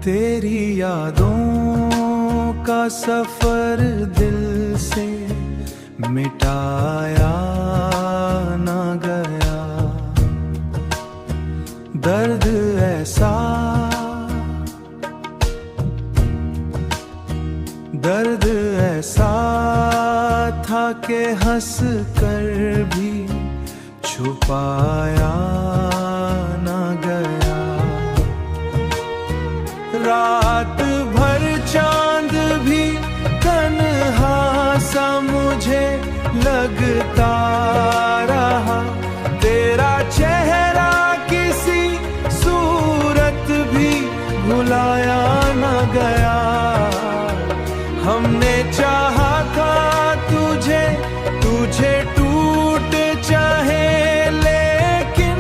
तेरी यादों का सफर दिल से मिटाया ना गया। दर्द ऐसा था कि हंस कर भी छुपाया ना गया। रात भर चांद भी तन्हा सा मुझे लगता रहा। तेरा चेहरा किसी सूरत भी भुलाया न गया। हमने चाहा था तुझे टूट चाहे, लेकिन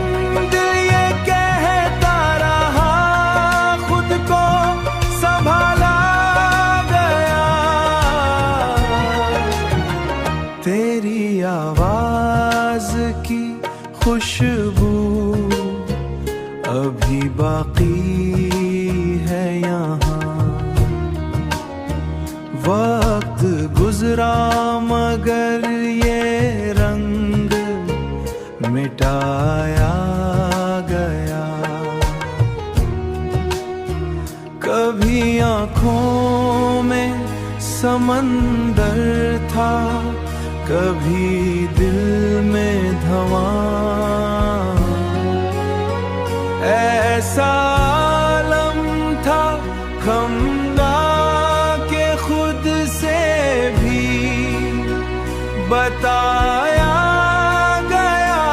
दिल ये कहता रहा खुद को संभाला गया। तेरी आवाज की खुशबू अभी बाकी है यहाँ। वक्त गुजरा मगर ये रंग मिटाया गया। कभी आँखों में समंदर था, कभी दिल में धुआं। ऐसा आलम था खंगा के खुद से भी बताया गया।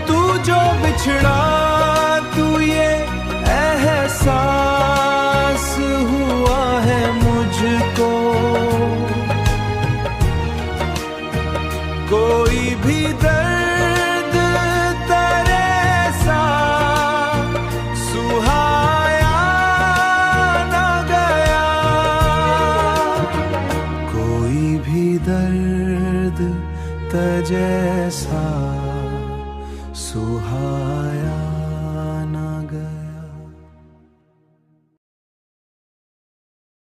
तू जो बिछड़ा तू ये एहसास हुआ है मुझको। कोई भी दर्द तेरे सा सुहाया न गया। कोई भी दर्द तजैसा सुहाया